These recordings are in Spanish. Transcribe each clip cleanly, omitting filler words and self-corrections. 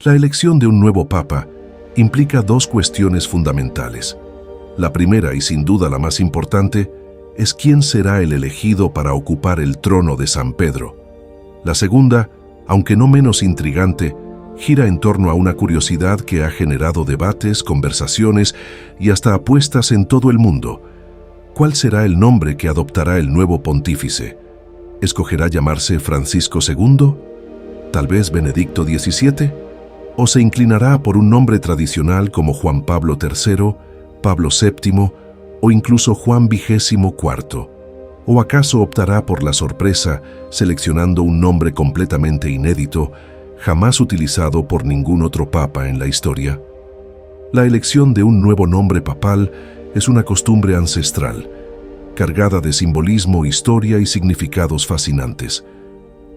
La elección de un nuevo papa implica dos cuestiones fundamentales. La primera, y sin duda la más importante, es quién será el elegido para ocupar el trono de San Pedro. La segunda, aunque no menos intrigante, gira en torno a una curiosidad que ha generado debates, conversaciones y hasta apuestas en todo el mundo. ¿Cuál será el nombre que adoptará el nuevo pontífice? ¿Escogerá llamarse Francisco II? ¿Tal vez Benedicto XVII? ¿O se inclinará por un nombre tradicional como Juan Pablo III, Pablo VII o incluso Juan XXIV? ¿O acaso optará por la sorpresa, seleccionando un nombre completamente inédito, jamás utilizado por ningún otro papa en la historia? La elección de un nuevo nombre papal es una costumbre ancestral, cargada de simbolismo, historia y significados fascinantes.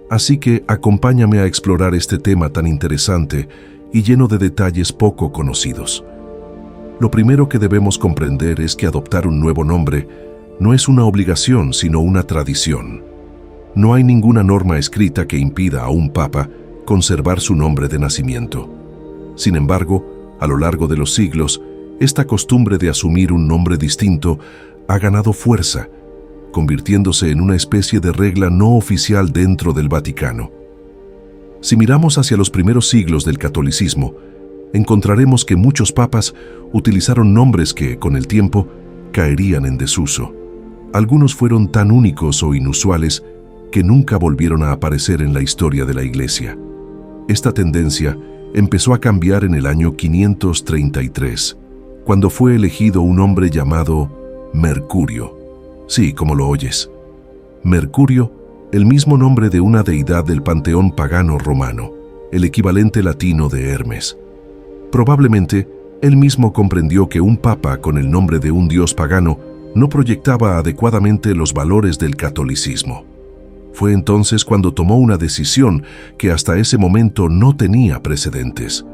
Así que acompáñame a explorar este tema tan interesante y lleno de detalles poco conocidos. Lo primero que debemos comprender es que adoptar un nuevo nombre no es una obligación, sino una tradición. No hay ninguna norma escrita que impida a un papa conservar su nombre de nacimiento. Sin embargo, a lo largo de los siglos, esta costumbre de asumir un nombre distinto ha ganado fuerza, convirtiéndose en una especie de regla no oficial dentro del Vaticano. Si miramos hacia los primeros siglos del catolicismo, encontraremos que muchos papas utilizaron nombres que, con el tiempo, caerían en desuso. Algunos fueron tan únicos o inusuales que nunca volvieron a aparecer en la historia de la Iglesia. Esta tendencia empezó a cambiar en el año 533, cuando fue elegido un hombre llamado Mercurio. Sí, como lo oyes. Mercurio, el mismo nombre de una deidad del panteón pagano romano, el equivalente latino de Hermes. Probablemente, él mismo comprendió que un papa con el nombre de un dios pagano no proyectaba adecuadamente los valores del catolicismo. Fue entonces cuando tomó una decisión que hasta ese momento no tenía precedentes.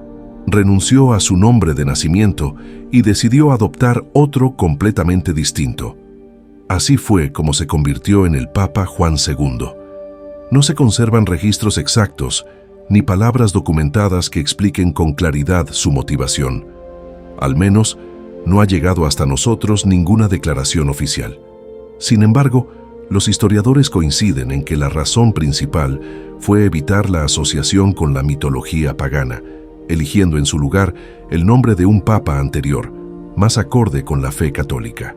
Renunció a su nombre de nacimiento y decidió adoptar otro completamente distinto. Así fue como se convirtió en el Papa Juan II. No se conservan registros exactos ni palabras documentadas que expliquen con claridad su motivación. Al menos, no ha llegado hasta nosotros ninguna declaración oficial. Sin embargo, los historiadores coinciden en que la razón principal fue evitar la asociación con la mitología pagana, eligiendo en su lugar el nombre de un papa anterior, más acorde con la fe católica.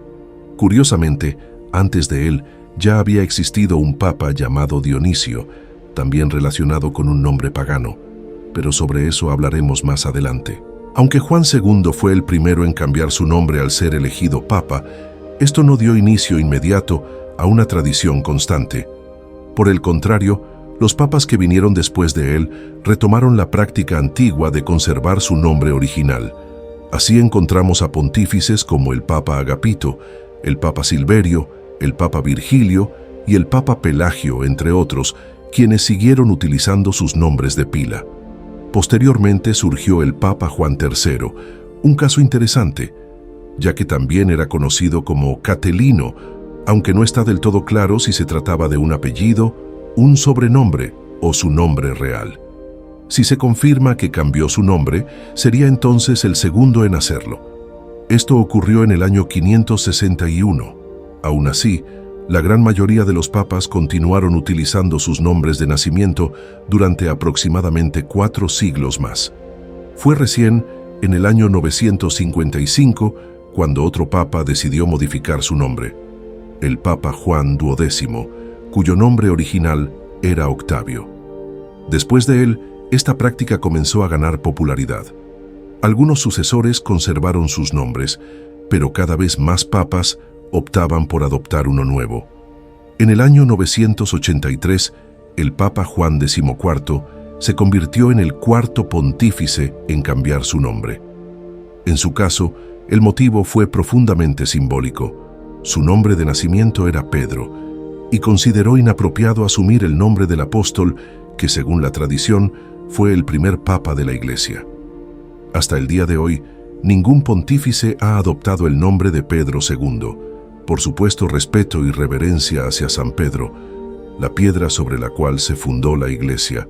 Curiosamente, antes de él ya había existido un papa llamado Dionisio, también relacionado con un nombre pagano, pero sobre eso hablaremos más adelante. Aunque Juan II fue el primero en cambiar su nombre al ser elegido papa, esto no dio inicio inmediato a una tradición constante. Por el contrario, los papas que vinieron después de él retomaron la práctica antigua de conservar su nombre original. Así encontramos a pontífices como el Papa Agapito, el Papa Silverio, el Papa Virgilio y el Papa Pelagio, entre otros, quienes siguieron utilizando sus nombres de pila. Posteriormente surgió el Papa Juan III, un caso interesante, ya que también era conocido como Catelino, aunque no está del todo claro si se trataba de un apellido, un sobrenombre o su nombre real. Si se confirma que cambió su nombre, sería entonces el segundo en hacerlo. Esto ocurrió en el año 561. Aún así, la gran mayoría de los papas continuaron utilizando sus nombres de nacimiento durante aproximadamente 4 siglos más. Fue recién en el año 955 cuando otro papa decidió modificar su nombre, el Papa Juan XII, cuyo nombre original era Octavio. Después de él, esta práctica comenzó a ganar popularidad. Algunos sucesores conservaron sus nombres, pero cada vez más papas optaban por adoptar uno nuevo. En el año 983, el Papa Juan XIV se convirtió en el cuarto pontífice en cambiar su nombre. En su caso, el motivo fue profundamente simbólico. Su nombre de nacimiento era Pedro, y consideró inapropiado asumir el nombre del apóstol que, según la tradición, fue el primer papa de la Iglesia. Hasta el día de hoy, ningún pontífice ha adoptado el nombre de Pedro II. Por supuesto, respeto y reverencia hacia San Pedro, la piedra sobre la cual se fundó la Iglesia.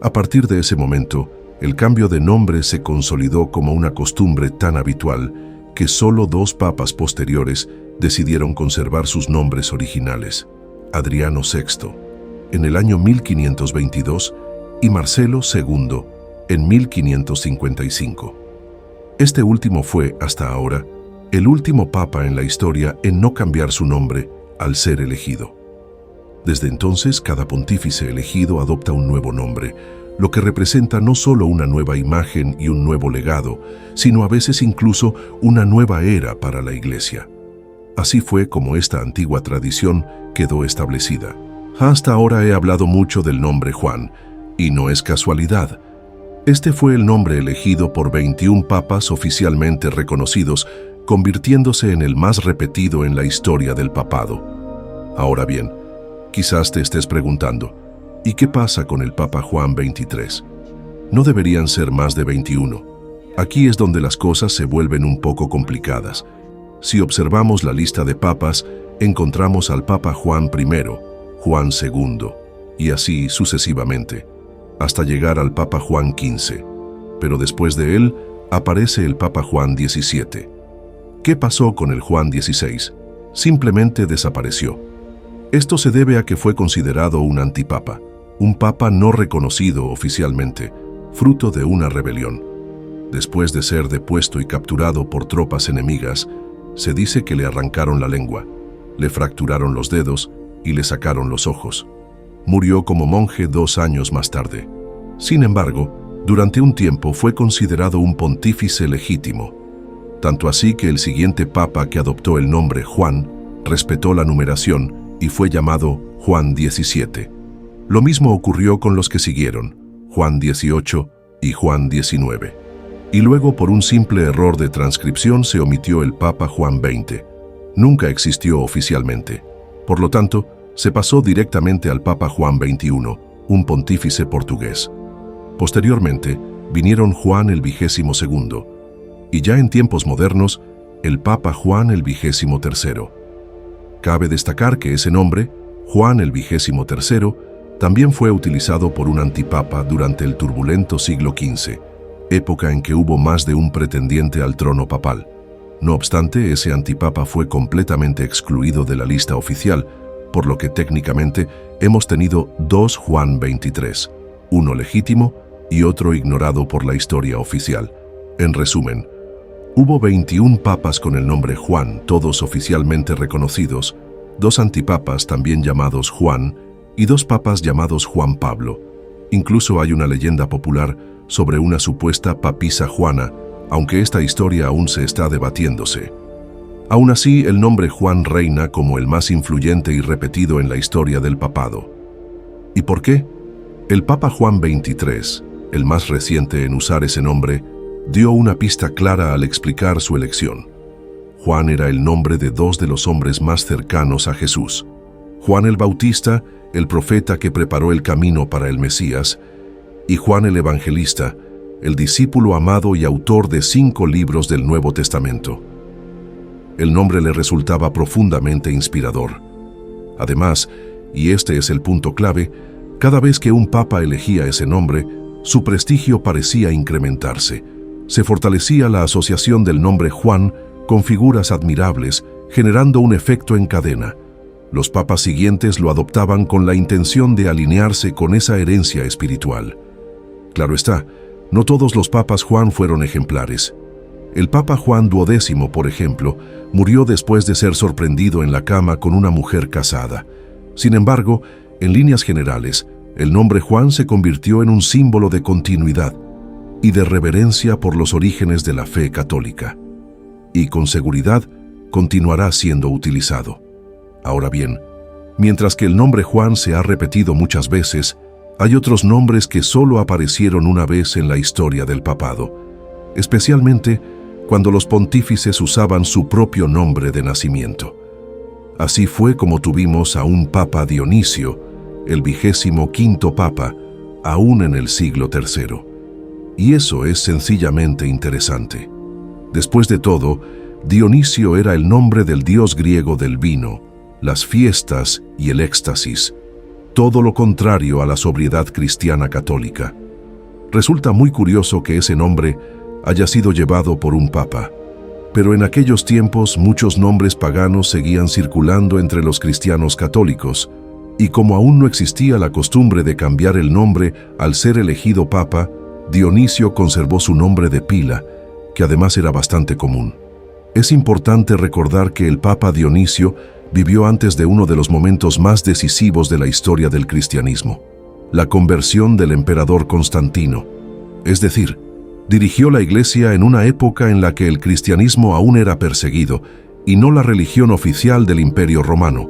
A partir de ese momento, El cambio de nombre se consolidó como una costumbre tan habitual que solo 2 papas posteriores decidieron conservar sus nombres originales: Adriano VI, en el año 1522, y Marcelo II, en 1555. Este último fue, hasta ahora, el último papa en la historia en no cambiar su nombre al ser elegido. Desde entonces, cada pontífice elegido adopta un nuevo nombre, lo que representa no solo una nueva imagen y un nuevo legado, sino a veces incluso una nueva era para la Iglesia. Así fue como esta antigua tradición quedó establecida. Hasta ahora he hablado mucho del nombre Juan, y no es casualidad. Este fue el nombre elegido por 21 papas oficialmente reconocidos, convirtiéndose en el más repetido en la historia del papado. Ahora bien, quizás te estés preguntando, ¿y qué pasa con el Papa Juan XXIII? No deberían ser más de 21. Aquí es donde las cosas se vuelven un poco complicadas. Si observamos la lista de papas, encontramos al Papa Juan I, Juan II, y así sucesivamente, hasta llegar al Papa Juan XV. Pero después de él, aparece el Papa Juan XVII. ¿Qué pasó con el Juan XVI? Simplemente desapareció. Esto se debe a que fue considerado un antipapa, un papa no reconocido oficialmente, fruto de una rebelión. Después de ser depuesto y capturado por tropas enemigas, se dice que le arrancaron la lengua, le fracturaron los dedos y le sacaron los ojos. Murió como monje 2 años más tarde. Sin embargo, durante un tiempo fue considerado un pontífice legítimo, tanto así que el siguiente papa que adoptó el nombre Juan respetó la numeración y fue llamado Juan XVII. Lo mismo ocurrió con los que siguieron, Juan XVIII y Juan XIX. Y luego, por un simple error de transcripción, se omitió el Papa Juan XX. Nunca existió oficialmente. Por lo tanto, se pasó directamente al Papa Juan XXI, un pontífice portugués. Posteriormente, vinieron Juan el XXII, y ya en tiempos modernos, el Papa Juan el XXIII. Cabe destacar que ese nombre, Juan el XXIII, también fue utilizado por un antipapa durante el turbulento siglo XV, época en que hubo más de un pretendiente al trono papal. No obstante, ese antipapa fue completamente excluido de la lista oficial, por lo que técnicamente hemos tenido 2 Juan XXIII, uno legítimo y otro ignorado por la historia oficial. En resumen, hubo 21 papas con el nombre Juan, todos oficialmente reconocidos, 2 antipapas también llamados Juan y 2 papas llamados Juan Pablo. Incluso hay una leyenda popular sobre una supuesta papisa Juana, aunque esta historia aún se está debatiéndose. Aún así, el nombre Juan reina como el más influyente y repetido en la historia del papado. ¿Y por qué? El Papa Juan XXIII, el más reciente en usar ese nombre, dio una pista clara al explicar su elección. Juan era el nombre de 2 de los hombres más cercanos a Jesús. Juan el Bautista, el profeta que preparó el camino para el Mesías, y Juan el Evangelista, el discípulo amado y autor de 5 libros del Nuevo Testamento. El nombre le resultaba profundamente inspirador. Además, y este es el punto clave, cada vez que un papa elegía ese nombre, su prestigio parecía incrementarse. Se fortalecía la asociación del nombre Juan con figuras admirables, generando un efecto en cadena. Los papas siguientes lo adoptaban con la intención de alinearse con esa herencia espiritual. Claro está, no todos los papas Juan fueron ejemplares. El Papa Juan XII, por ejemplo, murió después de ser sorprendido en la cama con una mujer casada. Sin embargo, en líneas generales, el nombre Juan se convirtió en un símbolo de continuidad y de reverencia por los orígenes de la fe católica. Y con seguridad continuará siendo utilizado. Ahora bien, mientras que el nombre Juan se ha repetido muchas veces, hay otros nombres que solo aparecieron una vez en la historia del papado, especialmente cuando los pontífices usaban su propio nombre de nacimiento. Así fue como tuvimos a un Papa Dionisio, el 25º Papa, aún en el siglo III. Y eso es sencillamente interesante. Después de todo, Dionisio era el nombre del dios griego del vino, las fiestas y el éxtasis, todo lo contrario a la sobriedad cristiana católica. Resulta muy curioso que ese nombre haya sido llevado por un papa. Pero en aquellos tiempos muchos nombres paganos seguían circulando entre los cristianos católicos, y como aún no existía la costumbre de cambiar el nombre al ser elegido papa, Dionisio conservó su nombre de pila, que además era bastante común. Es importante recordar que el Papa Dionisio vivió antes de uno de los momentos más decisivos de la historia del cristianismo, la conversión del emperador Constantino. Es decir, dirigió la Iglesia en una época en la que el cristianismo aún era perseguido y no la religión oficial del Imperio Romano.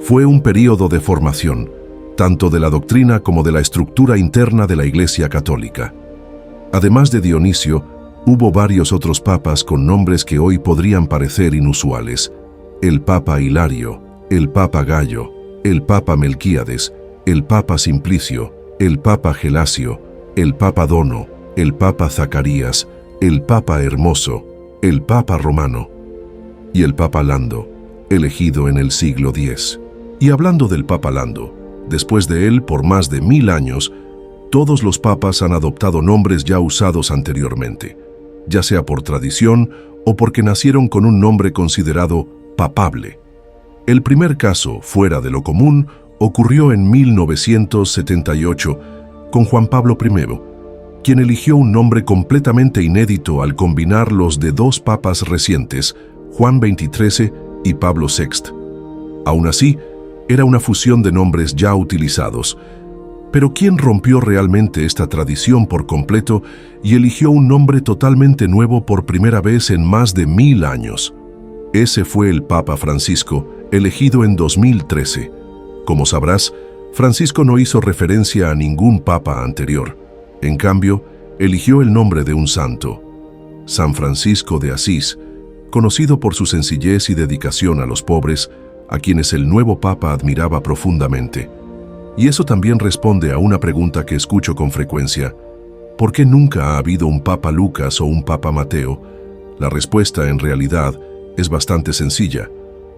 Fue un período de formación, tanto de la doctrina como de la estructura interna de la Iglesia católica. Además de Dionisio, hubo varios otros papas con nombres que hoy podrían parecer inusuales: el Papa Hilario, el Papa Gallo, el Papa Melquíades, el Papa Simplicio, el Papa Gelasio, el Papa Dono, el Papa Zacarías, el Papa Hermoso, el Papa Romano y el Papa Lando, elegido en el siglo X. Y hablando del Papa Lando, después de él por más de 1000 años, todos los papas han adoptado nombres ya usados anteriormente, ya sea por tradición o porque nacieron con un nombre considerado papable. El primer caso, fuera de lo común, ocurrió en 1978 con Juan Pablo I, quien eligió un nombre completamente inédito al combinar los de dos papas recientes, Juan XXIII y Pablo VI. Aún así, era una fusión de nombres ya utilizados. Pero ¿quién rompió realmente esta tradición por completo y eligió un nombre totalmente nuevo por primera vez en más de 1000 años? Ese fue el Papa Francisco, elegido en 2013. Como sabrás, Francisco no hizo referencia a ningún papa anterior. En cambio, eligió el nombre de un santo, San Francisco de Asís, conocido por su sencillez y dedicación a los pobres, a quienes el nuevo papa admiraba profundamente. Y eso también responde a una pregunta que escucho con frecuencia: ¿por qué nunca ha habido un Papa Lucas o un Papa Mateo? La respuesta, en realidad, es bastante sencilla.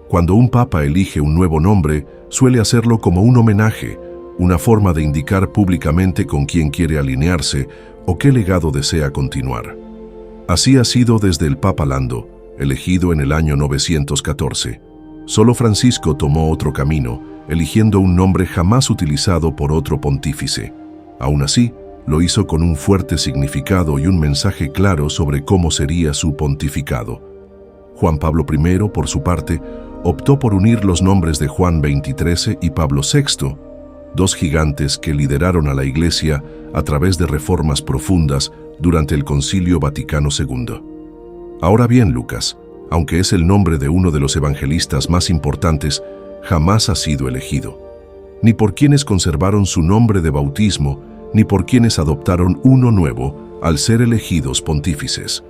Cuando un papa elige un nuevo nombre, suele hacerlo como un homenaje, una forma de indicar públicamente con quién quiere alinearse o qué legado desea continuar. Así ha sido desde el Papa Lando, elegido en el año 914. Solo Francisco tomó otro camino, eligiendo un nombre jamás utilizado por otro pontífice. Aún así, lo hizo con un fuerte significado y un mensaje claro sobre cómo sería su pontificado. Juan Pablo I, por su parte, optó por unir los nombres de Juan XXIII y Pablo VI, dos gigantes que lideraron a la Iglesia a través de reformas profundas durante el Concilio Vaticano II. Ahora bien, Lucas, aunque es el nombre de uno de los evangelistas más importantes, jamás ha sido elegido, ni por quienes conservaron su nombre de bautismo, ni por quienes adoptaron uno nuevo al ser elegidos pontífices.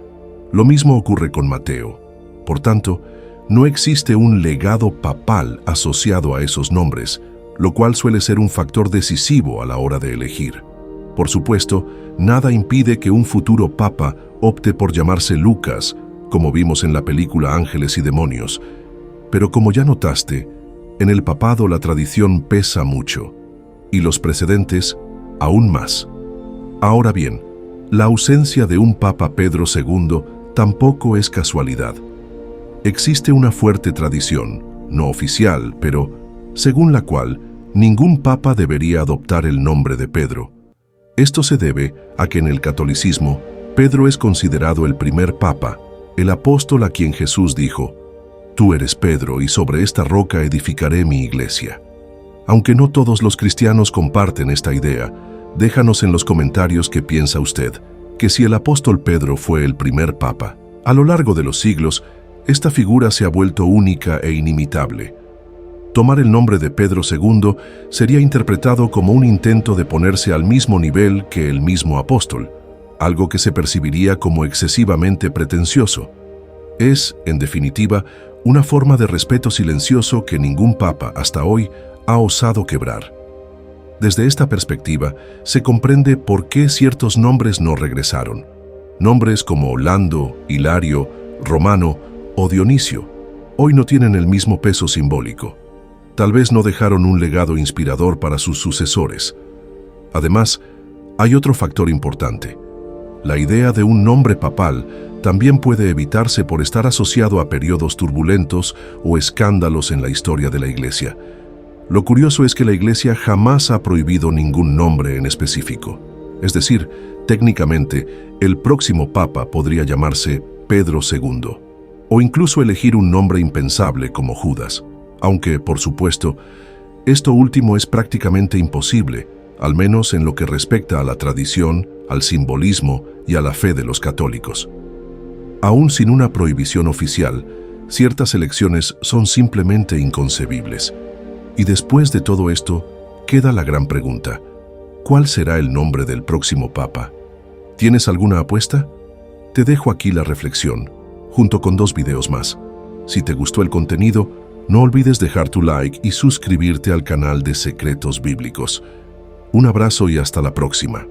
Lo mismo ocurre con Mateo. Por tanto, no existe un legado papal asociado a esos nombres, lo cual suele ser un factor decisivo a la hora de elegir. Por supuesto, nada impide que un futuro papa opte por llamarse Lucas, como vimos en la película Ángeles y Demonios, pero como ya notaste, en el papado la tradición pesa mucho, y los precedentes aún más. Ahora bien, la ausencia de un Papa Pedro II tampoco es casualidad. Existe una fuerte tradición, no oficial, pero según la cual ningún papa debería adoptar el nombre de Pedro. Esto se debe a que en el catolicismo, Pedro es considerado el primer papa, el apóstol a quien Jesús dijo: «Tú eres Pedro, y sobre esta roca edificaré mi iglesia». Aunque no todos los cristianos comparten esta idea, déjanos en los comentarios qué piensa usted, que si el apóstol Pedro fue el primer papa. A lo largo de los siglos, esta figura se ha vuelto única e inimitable. Tomar el nombre de Pedro II sería interpretado como un intento de ponerse al mismo nivel que el mismo apóstol, algo que se percibiría como excesivamente pretencioso. Es, en definitiva, una forma de respeto silencioso que ningún papa hasta hoy ha osado quebrar. Desde esta perspectiva, se comprende por qué ciertos nombres no regresaron. Nombres como Lando, Hilario, Romano o Dionisio hoy no tienen el mismo peso simbólico. Tal vez no dejaron un legado inspirador para sus sucesores. Además, Hay otro factor importante. La idea de un nombre papal también puede evitarse por estar asociado a periodos turbulentos o escándalos en la historia de la Iglesia. Lo curioso es que la Iglesia jamás ha prohibido ningún nombre en específico. Es decir, técnicamente, el próximo Papa podría llamarse Pedro II, o incluso elegir un nombre impensable como Judas, aunque, por supuesto, esto último es prácticamente imposible, al menos en lo que respecta a la tradición, al simbolismo y a la fe de los católicos. Aún sin una prohibición oficial, ciertas elecciones son simplemente inconcebibles. Y después de todo esto, queda la gran pregunta: ¿cuál será el nombre del próximo Papa? ¿Tienes alguna apuesta? Te dejo aquí la reflexión, junto con 2 videos más. Si te gustó el contenido, no olvides dejar tu like y suscribirte al canal de Secretos Bíblicos. Un abrazo y hasta la próxima.